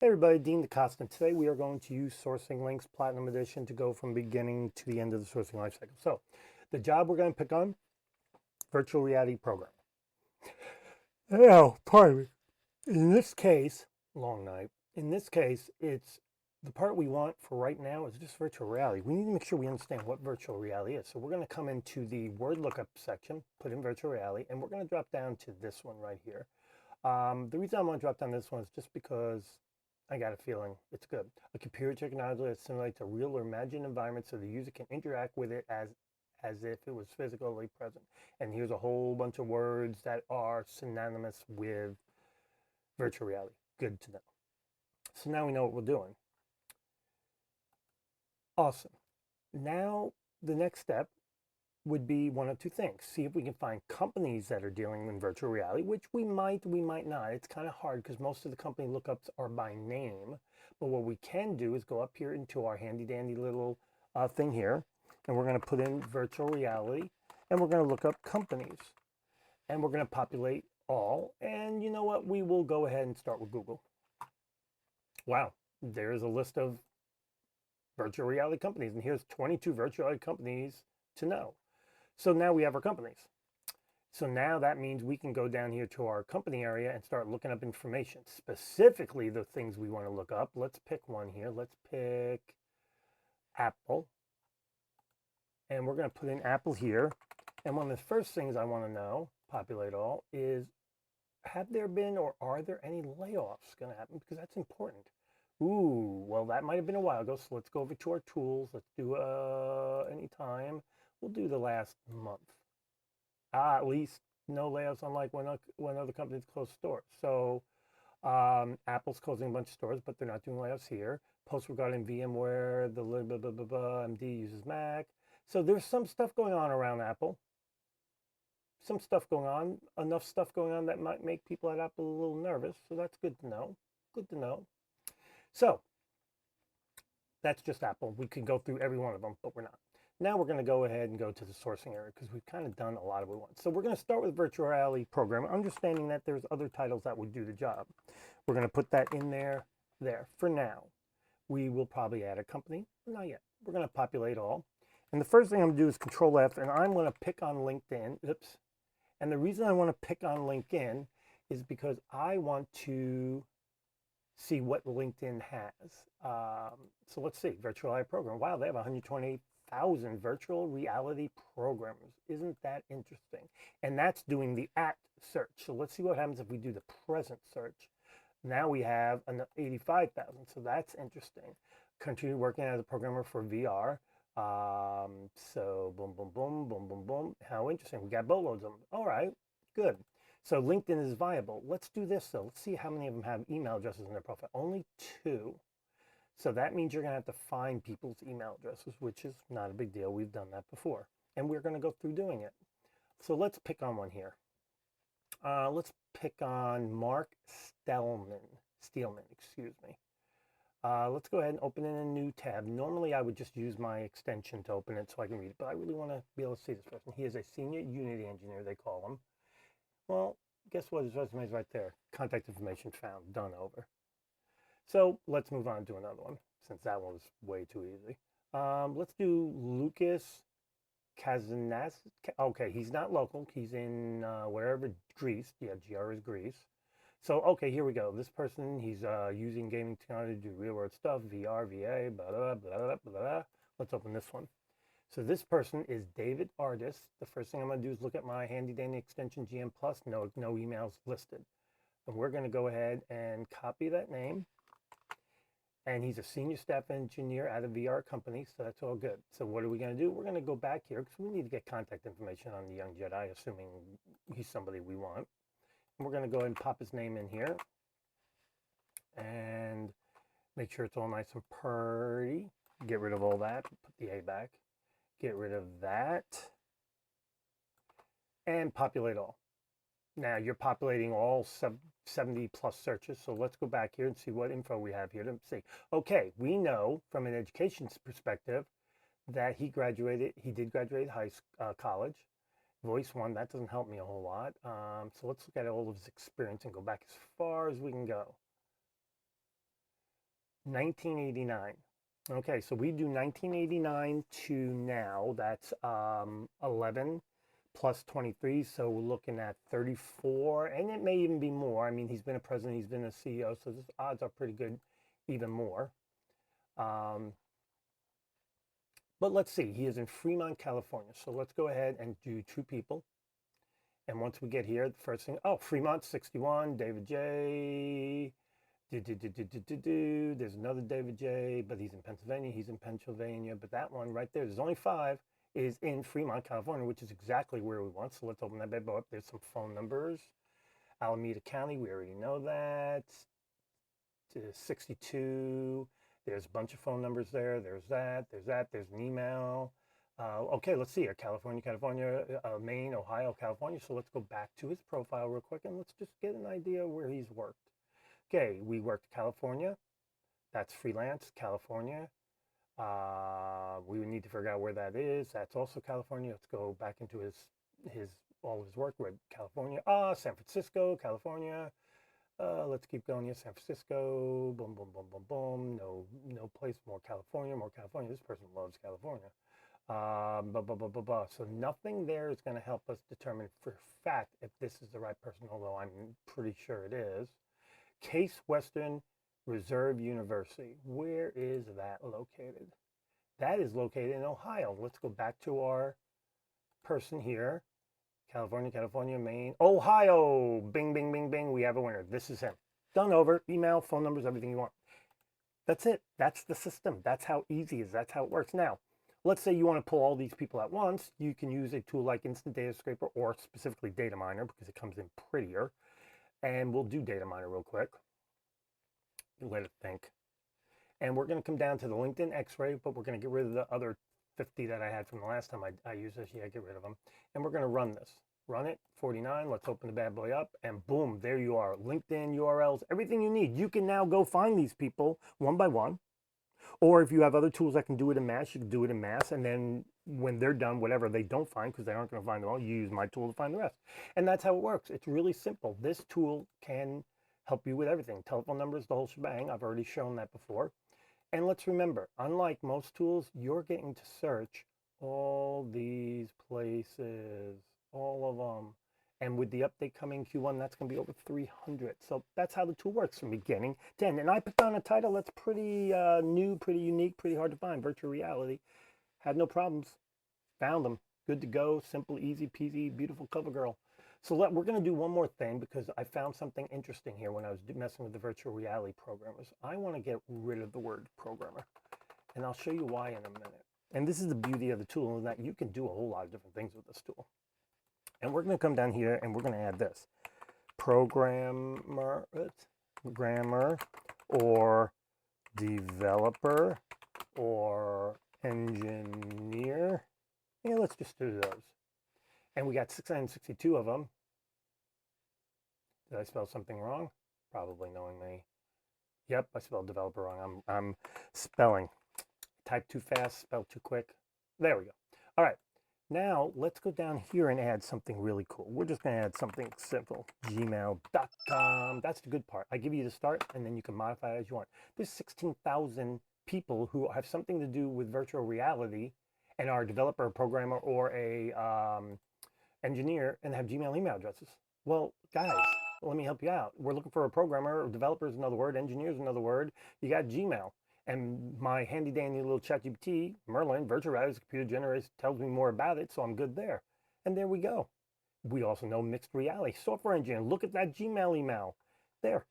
Hey everybody, Dean DeCosta. Today we are going to use Sourcing Links Platinum Edition to go from beginning to the end of the sourcing lifecycle. So the job we're going to pick on, virtual reality program. Oh, pardon me. In this case, long night. In this case, it's the part we want for right now is just virtual reality. We need to make sure we understand what virtual reality is. So we're going to come into the word lookup section, put in virtual reality, and we're going to drop down to this one right here. The reason I want to drop down this one is just because I got a feeling it's good. A computer technology that simulates a real or imagined environment so the user can interact with it as if it was physically present. And here's a whole bunch of words that are synonymous with virtual reality. Good to know. So now we know what we're doing. Awesome. Now the next step would be one of two things. See if we can find companies that are dealing in virtual reality, which we might not. It's kind of hard because most of the company lookups are by name. But what we can do is go up here into our handy dandy little thing here, and we're going to put in virtual reality, and we're going to look up companies, and we're going to populate all. And you know what? We will go ahead and start with Google. Wow, there's a list of virtual reality companies, and here's 22 virtual reality companies to know. So now we have our companies. So now that means we can go down here to our company area and start looking up information, specifically the things we want to look up. Let's pick one here. Let's pick Apple. And we're going to put in Apple here. And one of the first things I want to know, populate all, is have there been or are there any layoffs going to happen? Because that's important. Ooh, well, that might have been a while ago. So let's go over to our tools. Let's do anytime. We'll do the last month. At least no layoffs, unlike when other companies close stores. So Apple's closing a bunch of stores, but they're not doing layoffs here. Post regarding VMware, the blah, blah, blah, blah, MD uses Mac. So there's some stuff going on around Apple. Some stuff going on, enough stuff going on that might make people at Apple a little nervous. So that's good to know. Good to know. So that's just Apple. We could go through every one of them, but we're not. Now we're going to go ahead and go to the sourcing area because we've kind of done a lot of it once. So we're going to start with virtual reality program, understanding that there's other titles that would do the job. We're going to put that in there. For now. We will probably add a company. Not yet. We're going to populate all. And the first thing I'm going to do is Control F, and I'm going to pick on LinkedIn. Oops. And the reason I want to pick on LinkedIn is because I want to see what LinkedIn has. So let's see, virtual reality program. Wow, they have 128,000 virtual reality programmers. Isn't that interesting? And that's doing the at search. So let's see what happens if we do the present search. Now we have an 85,000. So that's interesting. Continue working as a programmer for VR. So boom, boom, boom, boom, boom, boom. How interesting. We got boatloads of them. All right, good. So LinkedIn is viable. Let's do this though. Let's see how many of them have email addresses in their profile. Only 2. So that means you're going to have to find people's email addresses, which is not a big deal. We've done that before. And we're going to go through doing it. So let's pick on one here. Let's pick on Mark Steelman, excuse me. Let's go ahead and open in a new tab. Normally I would just use my extension to open it so I can read it, but I really want to be able to see this person. He is a senior Unity engineer, they call him. Well, guess what? His resume is right there. Contact information found, done, over. So let's move on to another one since that one was way too easy. Let's do Lucas Kazanas. Okay, he's not local. He's in wherever, Greece. Yeah, GR is Greece. So, okay, here we go. This person, he's using gaming technology to do real world stuff, VR, VA, blah, blah, blah, blah, blah, blah. Let's open this one. So this person is David Artis. The first thing I'm going to do is look at my handy dandy extension GM Plus. No emails listed. And we're going to go ahead and copy that name. And he's a senior staff engineer at a VR company, so that's all good. So what are we going to do? We're going to go back here because we need to get contact information on the young Jedi, assuming he's somebody we want. And we're going to go ahead and pop his name in here and make sure it's all nice and pretty. Get rid of all that, put the A back. Get rid of that and populate all. Now you're populating all 70 plus searches. So let's go back here and see what info we have here to see. Okay, we know from an education perspective that he did graduate college, Voice One. That doesn't help me a whole lot. So let's look at all of his experience and go back as far as we can go. 1989. Okay, so we do 1989 to now. That's 11 plus 23. So we're looking at 34, and it may even be more. I mean, he's been a president, he's been a CEO, so the odds are pretty good, even more. Um, but let's see, he is in Fremont, California. So let's go ahead and do true people. And once we get here, the first thing, oh, Fremont 61, David J. There's another David J, but he's in Pennsylvania. He's in Pennsylvania. But that one right there, there's only 5, is in Fremont, California, which is exactly where we want. So let's open that bad boy up. There's some phone numbers. Alameda County, we already know that. 62. There's a bunch of phone numbers there. There's that. There's that. There's an email. Okay, let's see here. California, Maine, Ohio, California. So let's go back to his profile real quick and let's just get an idea where he's worked. Okay, we worked California. That's freelance, California. We would need to figure out where that is. That's also California. Let's go back into his all of his work with California. San Francisco, California. Let's keep going here. San Francisco. Boom, boom, boom, boom, boom. No place. More California. More California. This person loves California. So nothing there is going to help us determine for fact if this is the right person, although I'm pretty sure it is. Case Western Reserve University. Where is that located? That is located in Ohio. Let's go back to our person here. California, Maine, Ohio. Bing, bing, bing, bing. We have a winner. This is him. Done, over. Email, phone numbers, everything you want. That's it. That's the system. That's how easy it is. That's how it works. Now, let's say you want to pull all these people at once. You can use a tool like Instant Data Scraper or specifically Data Miner because it comes in prettier. And we'll do Data Miner real quick. Let it think. And we're going to come down to the LinkedIn X-Ray, but we're going to get rid of the other 50 that I had from the last time I used this. Yeah, get rid of them. And we're going to run this. Run it, 49. Let's open the bad boy up. And boom, there you are. LinkedIn URLs, everything you need. You can now go find these people one by one. Or if you have other tools that can do it in mass, you can do it in mass. And then when they're done, whatever they don't find, because they aren't going to find them all, you use my tool to find the rest. And that's how it works. It's really simple. This tool can help you with everything. Telephone numbers, the whole shebang. I've already shown that before. And let's remember, unlike most tools, you're getting to search all these places, all of them. And with the update coming Q1, that's going to be over 300. So that's how the tool works from beginning to end. And I put down a title that's pretty new, pretty unique, pretty hard to find, virtual reality. Had no problems. Found them. Good to go. Simple, easy peasy, beautiful cover girl. So we're going to do one more thing because I found something interesting here when I was messing with the virtual reality programmers. I want to get rid of the word programmer, and I'll show you why in a minute. And this is the beauty of the tool, in that you can do a whole lot of different things with this tool. And we're going to come down here and we're going to add this programmer, or developer or engineer. Yeah, let's just do those. And we got 662 of them. Did I spell something wrong? Probably, knowing me. Yep, I spelled developer wrong. I'm spelling. Type too fast, spell too quick. There we go. All right. Now let's go down here and add something really cool. We're just going to add something simple. Gmail.com. That's the good part. I give you the start and then you can modify it as you want. There's 16,000 people who have something to do with virtual reality and are a developer, a programmer, or a engineer and have Gmail email addresses. Well, guys, let me help you out. We're looking for a programmer, or developer is another word, engineer is another word. You got Gmail. And my handy dandy little ChatGPT, Merlin, virtual reality computer generates, tells me more about it, so I'm good there. And there we go. We also know mixed reality, software engineer. Look at that Gmail email there.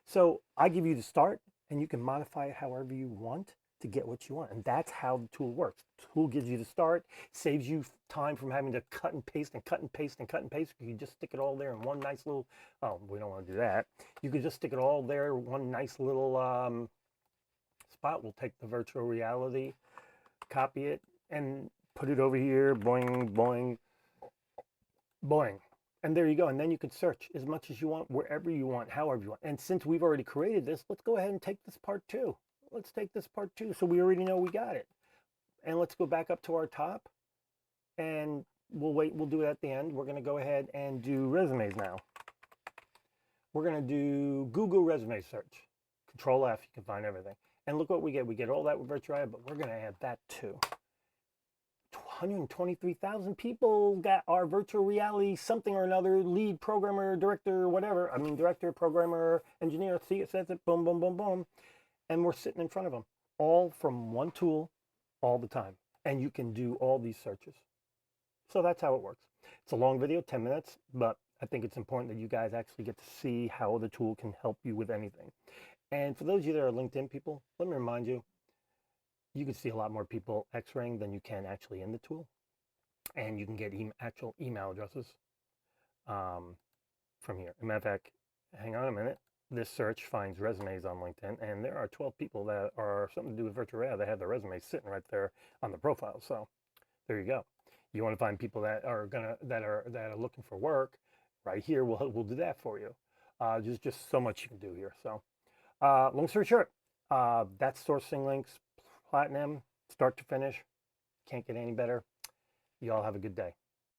So I give you the start, and you can modify it however you want to get what you want. And that's how the tool works. The tool gives you the start, saves you time from having to cut and paste and cut and paste and cut and paste. You can just stick it all there in one nice little, oh, we don't want to do that. You can just stick it all there, one nice little spot. We'll take the virtual reality, copy it, and put it over here, boing, boing, boing. And there you go. And then you can search as much as you want, wherever you want, however you want. And since we've already created this, let's go ahead and take this part too. Let's take this part too. So we already know we got it. And let's go back up to our top. And we'll wait. We'll do it at the end. We're going to go ahead and do resumes now. We're going to do Google resume search. Control F, you can find everything. And look what we get. We get all that with virtual reality, but we're going to add that too. 123,000 people got our virtual reality something or another, lead programmer, director, whatever. I mean, director, programmer, engineer, see it says it, boom, boom, boom, boom. And we're sitting in front of them, all from one tool, all the time. And you can do all these searches. So that's how it works. It's a long video, 10 minutes, but I think it's important that you guys actually get to see how the tool can help you with anything. And for those of you that are LinkedIn people, let me remind you, you can see a lot more people X-raying than you can actually in the tool. And you can get actual email addresses from here. As a matter of fact, hang on a minute. This search finds resumes on LinkedIn, and there are 12 people that are something to do with virtual reality that have their resumes sitting right there on the profile. So there you go. You want to find people that are looking for work, right here. We'll do that for you. There's just so much you can do here. So long story short, that's Sourcing Links Platinum, start to finish. Can't get any better. You all have a good day.